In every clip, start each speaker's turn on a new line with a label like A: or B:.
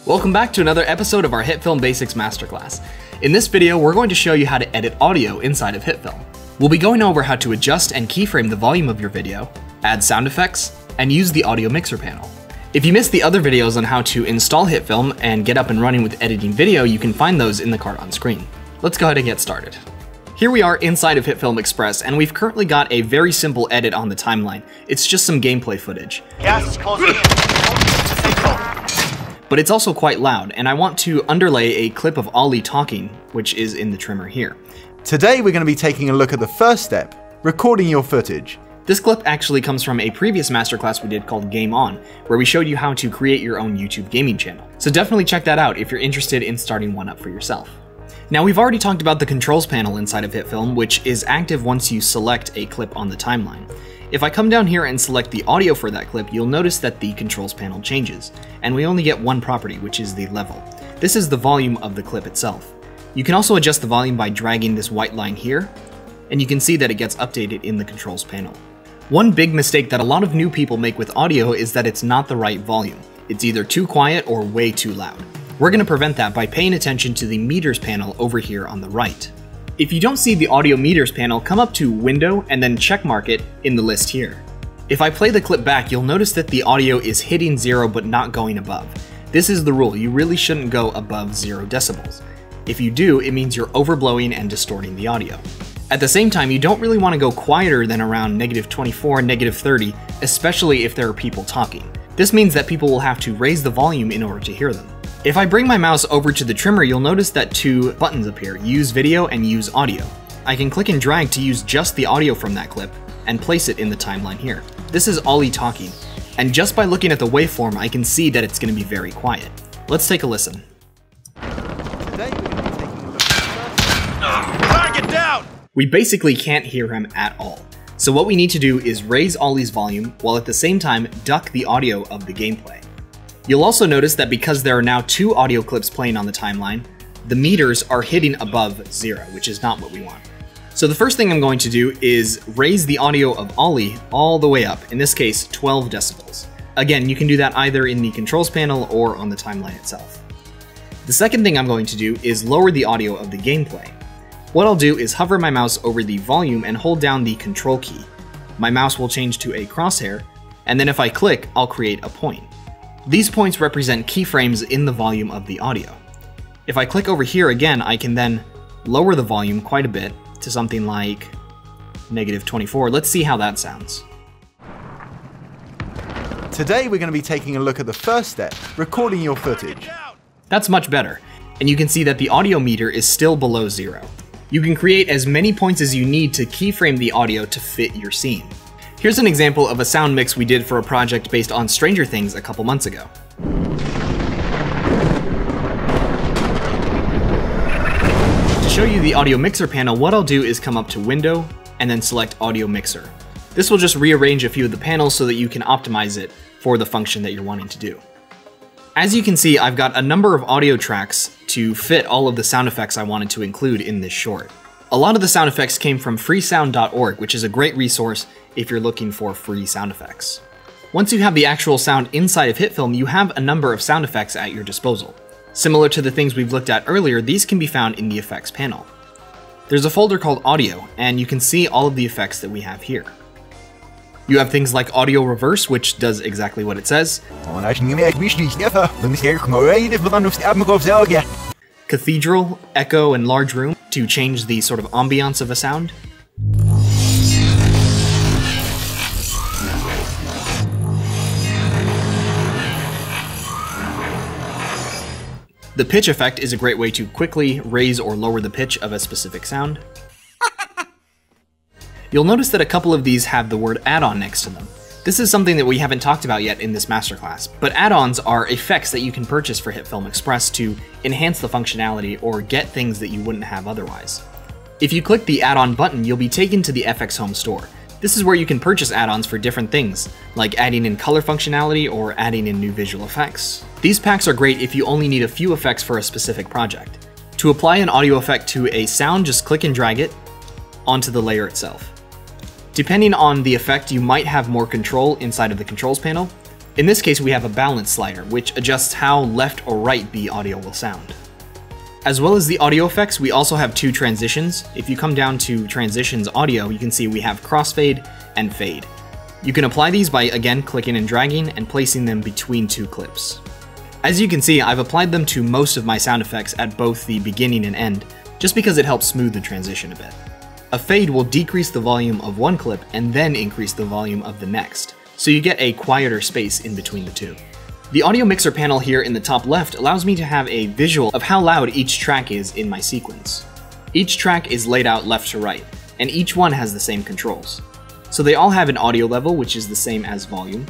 A: Welcome back to another episode of our HitFilm Basics Masterclass. In this video, we're going to show you how to edit audio inside of HitFilm. We'll be going over how to adjust and keyframe the volume of your video, add sound effects, and use the audio mixer panel. If you missed the other videos on how to install HitFilm and get up and running with editing video, you can find those in the card on screen. Let's go ahead and get started. Here we are inside of HitFilm Express, and we've currently got a very simple edit on the timeline. It's just some gameplay footage.
B: Gas is closing in.
A: But it's also quite loud, and I want to underlay a clip of Ollie talking, which is in the trimmer here.
C: Today we're going to be taking a look at the first step, recording your footage.
A: This clip actually comes from a previous masterclass we did called Game On, where we showed you how to create your own YouTube gaming channel. So definitely check that out if you're interested in starting one up for yourself. Now, we've already talked about the controls panel inside of HitFilm, which is active once you select a clip on the timeline. If I come down here and select the audio for that clip, you'll notice that the controls panel changes, and we only get one property, which is the level. This is the volume of the clip itself. You can also adjust the volume by dragging this white line here, and you can see that it gets updated in the controls panel. One big mistake that a lot of new people make with audio is that it's not the right volume. It's either too quiet or way too loud. We're going to prevent that by paying attention to the meters panel over here on the right. If you don't see the audio meters panel, come up to Window and then check mark it in the list here. If I play the clip back, you'll notice that the audio is hitting 0 but not going above. This is the rule. You really shouldn't go above 0 decibels. If you do, it means you're overblowing and distorting the audio. At the same time, you don't really want to go quieter than around -24, -30, especially if there are people talking. This means that people will have to raise the volume in order to hear them. If I bring my mouse over to the trimmer, you'll notice that two buttons appear, Use Video and Use Audio. I can click and drag to use just the audio from that clip and place it in the timeline here. This is Ollie talking, and just by looking at the waveform, I can see that it's going to be very quiet. Let's take a listen.
C: Today we're going to be taking a look at
B: Target down!
A: We basically can't hear him at all. So what we need to do is raise Ollie's volume while at the same time duck the audio of the gameplay. You'll also notice that because there are now two audio clips playing on the timeline, the meters are hitting above 0, which is not what we want. So the first thing I'm going to do is raise the audio of Ollie all the way up, in this case 12 decibels. Again, you can do that either in the controls panel or on the timeline itself. The second thing I'm going to do is lower the audio of the gameplay. What I'll do is hover my mouse over the volume and hold down the control key. My mouse will change to a crosshair, and then if I click, I'll create a point. These points represent keyframes in the volume of the audio. If I click over here again, I can then lower the volume quite a bit to something like -24. Let's see how that sounds.
C: Today we're going to be taking a look at the first step, recording your footage.
A: That's much better, and you can see that the audio meter is still below 0. You can create as many points as you need to keyframe the audio to fit your scene. Here's an example of a sound mix we did for a project based on Stranger Things a couple months ago. To show you the audio mixer panel, what I'll do is come up to Window and then select Audio Mixer. This will just rearrange a few of the panels so that you can optimize it for the function that you're wanting to do. As you can see, I've got a number of audio tracks to fit all of the sound effects I wanted to include in this short. A lot of the sound effects came from freesound.org, which is a great resource if you're looking for free sound effects. Once you have the actual sound inside of HitFilm, you have a number of sound effects at your disposal. Similar to the things we've looked at earlier, these can be found in the effects panel. There's a folder called Audio, and you can see all of the effects that we have here. You have things like Audio Reverse, which does exactly what it says. Cathedral, Echo, and Large Room to change the sort of ambiance of a sound. The pitch effect is a great way to quickly raise or lower the pitch of a specific sound. You'll notice that a couple of these have the word add-on next to them. This is something that we haven't talked about yet in this masterclass, but add-ons are effects that you can purchase for HitFilm Express to enhance the functionality or get things that you wouldn't have otherwise. If you click the add-on button, you'll be taken to the FXhome store. This is where you can purchase add-ons for different things, like adding in color functionality or adding in new visual effects. These packs are great if you only need a few effects for a specific project. To apply an audio effect to a sound, just click and drag it onto the layer itself. Depending on the effect, you might have more control inside of the controls panel. In this case, we have a balance slider, which adjusts how left or right the audio will sound. As well as the audio effects, we also have two transitions. If you come down to transitions audio, you can see we have crossfade and fade. You can apply these by, again, clicking and dragging and placing them between two clips. As you can see, I've applied them to most of my sound effects at both the beginning and end, just because it helps smooth the transition a bit. A fade will decrease the volume of one clip and then increase the volume of the next, so you get a quieter space in between the two. The audio mixer panel here in the top left allows me to have a visual of how loud each track is in my sequence. Each track is laid out left to right, and each one has the same controls. So they all have an audio level, which is the same as volume.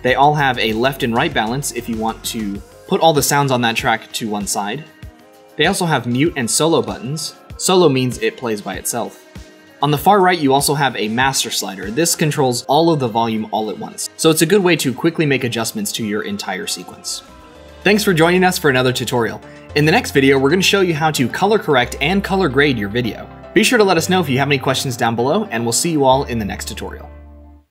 A: They all have a left and right balance if you want to put all the sounds on that track to one side. They also have mute and solo buttons. Solo means it plays by itself. On the far right, you also have a master slider. This controls all of the volume all at once, so it's a good way to quickly make adjustments to your entire sequence. Thanks for joining us for another tutorial. In the next video, we're going to show you how to color correct and color grade your video. Be sure to let us know if you have any questions down below, and we'll see you all in the next tutorial.